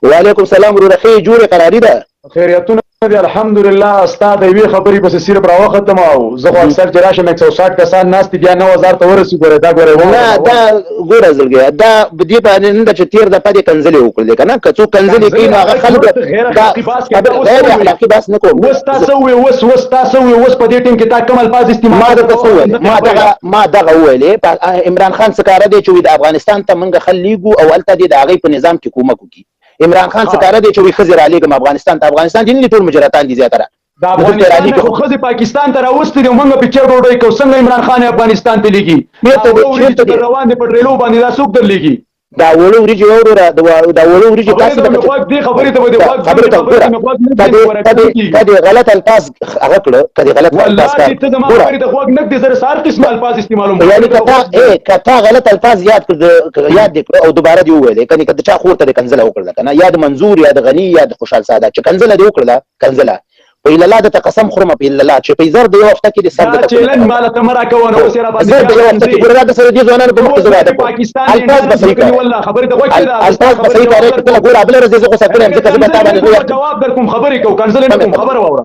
وعلیکم السلام ورور خې جوړه قراری ده خیریتونه دي الحمدلله. استاد یوې خبرې پس صرف راوختم او زه خو اکثر چې راشم 160 کسان ناست دي بیا 9000 ته ورسې ګوره دا ګوره نه دا ګوره زلګي دا بدی باندې نه چې تیر د پدې کنځلې وکړل کنه که څو کنځلې کوي نو هغه خلک غیر اخلاقی بس نه کوم وستا سوې وس په دې ټیم کې تا کوم الفاظ استعمال ما دغه ویلې عمران خان سکاره دی چې د افغانستان ته منګه خلیګو او الته د هغه په نظام کې کومه کوي عمران خان سکاره دی چې وي خزر علی کوم افغانستان ته افغانستان دي نه ټول مجرتان دي زیاتره دا افغانستان خو خزر پاکستان ته راوستي دی موږ په چیر ډوډۍ کو څنګه عمران خان افغانستان ته لګي روان دي په ریلو باندې دا څوک در لګي دا وړو وريجي وروره دا وړو وريجي تاسو ته دې خبرې ته ودی کدي غلط الفاظ هغه کړه کدي غلط الفاظ ته زما خبرې ته خوګ نک دي سره سار قسم الفاظ استعمالوم یعنی کته غلط الفاظ یاد کړ او دوباره دی ویل کني کته چا خور ته کنزله وکړه کنه یاد منظور یاد غنی یاد خوشحال ساده چې کنزله دی وکړه کنزله په الله د قسم خرمه په الله چې په زر د یو وخت کې د سر د چیلنج مال ته مرا کوونه اوس را باندې زر د یو وخت کې ګوردا د سره دي ځوانان په مخ زړه ده پاکستان الفاظ بسې کوي والله خبرې ته وکړه الفاظ بسې کوي کله ګور ابل رزق خو سکرم ځکه زه به تابع جواب در کوم خبرې کو کنزل نه کوم خبر واوره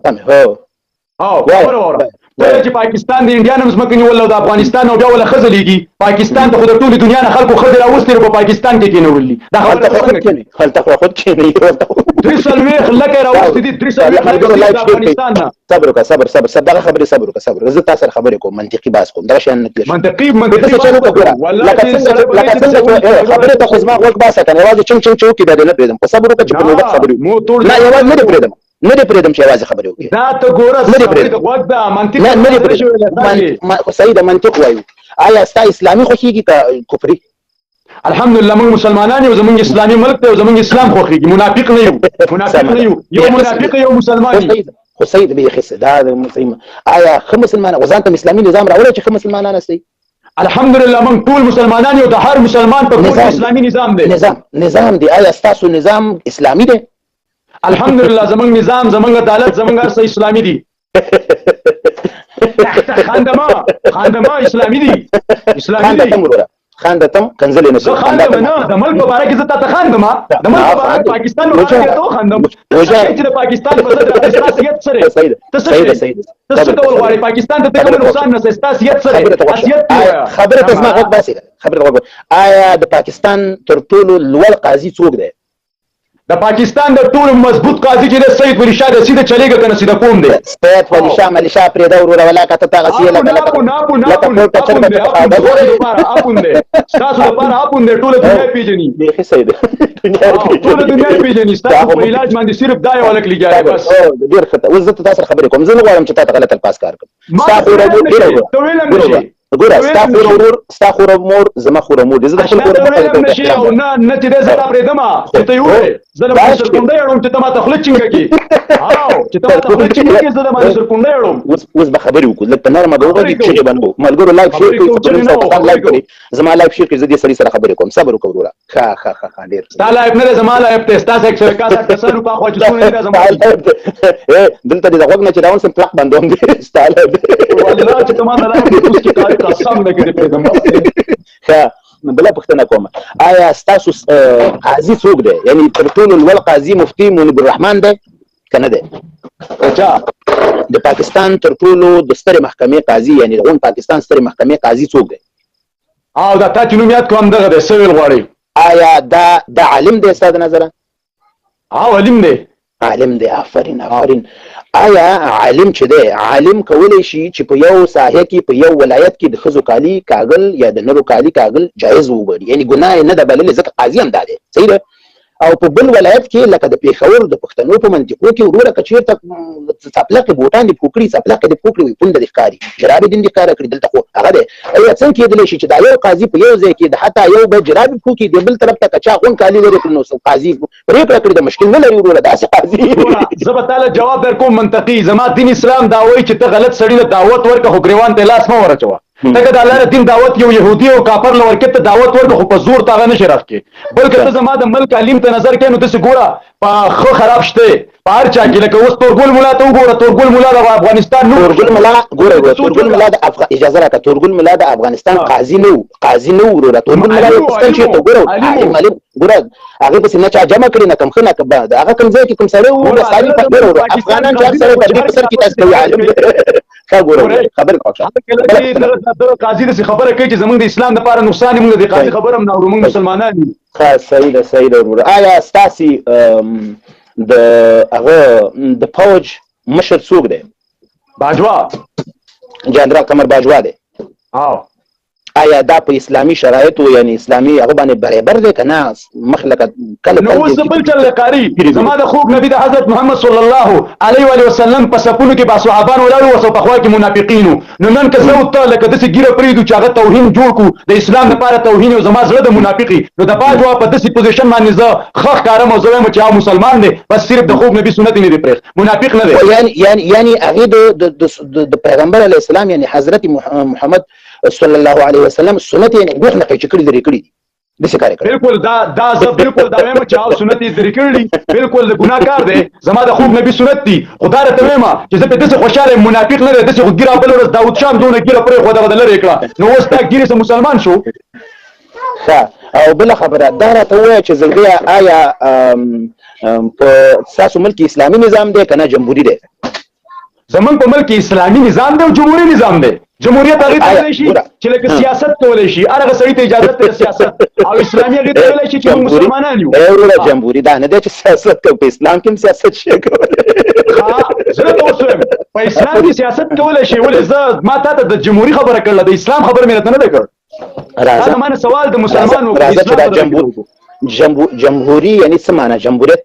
هو خبر واوره چې پاکستان د انډیا نوم زمکني ولله د افغانستان او بیا ول خزلېږي پاکستان ته خو د ټولې دنیا نه خلکو خزر اوستره په پاکستان کې کېنولې دا خبره خلک خود کېني 300 لکه راوستي دي 300 افغانستان نه صبر وکړه صبر دغه خبره صبر وکړه صبر زه تاسو سره خبرې کوم منطقي باس کوم دا شان نه منطقي څه چلو وکړه لکه څنګه خبره ته خو زما وخت باسه کنه واځي چنګ چوکي به نه پریدم خو صبر وکړه چې په نوبت خبرې نه یوازې نه پریدم چې आवाज خبرې وکړي دا ته ګوره وخت دا منطق نه صحیح د منطق وایو آیا ستا اسلامي خوښيږي که کفري الحمدلله موږ مسلمانان یو زمونږ اسلامي ملک ته زمونږ اسلام خوښيږي منافق نه یو یو منافق یو مسلمان خو صحیح به خسه دا مسلمان آیا خو مسلمان وزانته اسلامي نظام راوړي چې خو مسلمانان استي الحمدلله موږ ټول مسلمانان یو د هر مسلمان په ټول اسلامي نظام دی نظام دی آیا تاسو نظام اسلامي دی الحمدلله زمونږ نظام زمونږ عدالت زمونږ هر څه اسلامي دي خاندما اسلامي دي خاندتم کنزل نه خاندم نه د ملک مبارک عزت ته خاندم د ملک مبارک پاکستان مبارک ته خاندم چې د پاکستان په ضد حساسیت سره صحیح څه کول غواړي پاکستان ته کوم نقصان نه حساسیت سره خبره تاسو ما غوښ باسي خبره آیا د پاکستان تر ټولو لوړ قاضي څوک دی د پاکستان د ټول مضبوط قاضي چې د سید ولی شاه د سیده چلیږي کنه سیده کوم دی سید ولی شاه ملی شاه پرې دا ورور ولا کته تا غسیه اپون دی تاسو لپاره اپون دی ټول دنیا پیژني دی سید ټول دنیا پیژني تاسو په علاج باندې صرف دا یو لک لګیږي بس ډیر خطر وزت تاسو خبرې کوم زه نه غواړم چې تاسو غلط الفاظ کار کوم ګوره ستا خور مور زما خور مور دې زه خپل کور نه چې دې زړه پرې دما چې ته یو زه له سر کوندې اړم چې ته ما تخلص چنګي چې ته ما تخلص چنګي زه له سر کوندې اړم اوس به خبرې وکړو لکه نرمه دوغه دې چې باندې ملګرو لایک شیر کوي لایک کړئ زما لایک شیر کوي زه دې سړي سره خبرې کوم صبر وکړه وروره ښه ډیر تا لایک نه زما لایک ته تاسو 161 کسانو په خو چې څونه نه زما دلته دې غوږ نه چې داون سم پلاک باندې ستاله والله چې ته ما نه لایک کې کار قسم نه کې دې بلا پښتنه کوم آیا تاسو قاضي څوک دی یعنی تر ټولو لوړ قاضي مفتي منیب الرحمن دی کنه دی د پاکستان تر ټولو د سترې محکمې قاضي یعنی د پاکستان سترې محکمې قاضي څوک دی او دا تا چې نوم یاد کوم دغه دی سویل غواړي آیا دا عالم دی ستاسو نظر عالم دی آفرین آیا عالم چې دی عالم کولی شي چې په یو ساحه کې په یو ولایت کې د ښځو کالي کاغل یا د نرو کالي کاغل جایز وګڼي یعنی ګناه نه ده بللې ځکه قاضي هم دا دی صحیح ده او په بل ولایت کې لکه د پیښور د پښتنو په منطقو کې وروره که چېرته څپلقې بوټان دې پوکړي څپلقې دې پوکړي وي پونډه دې ښکاري جرابې دې ښکاره کړي دلته خو هغه دی ایا څنګه کېدلی شي چې دا یو قاضي په یو ځای کې د حتی یو به جرابې پوکي د بل طرف ته که چا غون کالي لري کړي نو قاضي پرېکړه کړي د مشکل نه لري وروره داسې قاضي زه به تاله جواب در کوم منطقي زما دین اسلام دا وایي چې ته غلط سړي له دعوت ورکړه خو ګریوان ته لاس مه ورچوه ته د الله دین دعوت یو يهودي او کافر لورکې ته دعوت ورکړه خو په زور تاغه نشي راځي بلکې ته زما د ملک علم ته نظر کې نو ته ګوره په خو خراب شته په هر چا کې، لکه اوس تورګل ملا ته وګوره، تورګل ملا د افغانستان نو تورګل ملا ګوره، تورګل ملا د اجازه راکړه، تورګل ملا د افغانستان قاضي نه وروره، تورګل ملا د پاکستان چې ته ګوره عالم ګوره هغه په سینه چا جمع کړی نه کم خنه کبا هغه کوم ځای کې کوم سره و د سالي په ګوره افغانان چې سره په دې سر کې تاسو کوي عالم ښه ګوره خبر کوښه د قاضي د خبره کوي چې زمونږ د اسلام لپاره نقصان موږ د قاضي خبره هم نه اورو، موږ مسلمانان یو. ښه صحیح ده ورور. آیا ستاسي د هغه د فوج مشر څوک دی؟ باجوا، جنرال قمر باجوا دی. آیا دا په اسلامي شرایطو یعنی اسلامي هغه باندې برابر دی که نه مخلقه کله نو اوس بل چل قاری زما د خوب نبی د حضرت محمد صلی الله علیه و وسلم په صفونو کې با صحابان ولاړو او په خوا کې منافقینو. نو نن که زه ته لکه داسې ګیره پرېږدو چې هغه توهین جوړ کړو د اسلام لپاره توهین او زما زړه د منافقي، نو د باجوا په داسې پوزیشن باندې زه ښه ښکارم او زه وایم چې هغه مسلمان دی، بس صرف د خوب نبی سنت یې نه دی پرېښ، منافق نه دی. یعنی هغې د پیغمبر علیه السلام یعنی حضرت محمد صلی الله علیه وسلم سنت یې دوه نه چې کړي لري کړي داسې کار کوي. بالکل دا زه بالکل دا وایم چې هغه سنت یې لري کړي، بالکل د ګناه کار دی، زما د خوب نبی سنت دي. خدا راته وایم چې زه په داسې خوشاله منافق نه دی، داسې خو ګیره بل ورځ داود شاه دونه ګیره پرې خو دغه لرې کړه، نو اوس دا ګیرې سه مسلمان شو. ښه او بله خبره دا راته ووایه چې زړګیه آیا په ستاسو ملک اسلامي نظام دی که نه جمهوري دی؟ زمونږ په ملک اسلامي نظام دی او جمهوري نظام دی. جمهوریت هغې ته ویلی شي چې لکه سیاست کولی شي، هر هغه سړي ته اجازت دی سیاست، او اسلامي هغې ته ویلی شي چې موږ مسلمانان یو. وروره جمهوري دا نه دی چې سیاست کوو، په اسلام کې هم سیاست شي کولی. زه درته اوس وایم په اسلام کې سیاست کولی شي. ولې زه ما تا ته د جمهوري خبره کړله، د اسلام خبره مې راته نه ده کړ. دا زما نه سوال د مسلمان و جمهوري یعنی څه معنی؟ جمهوریت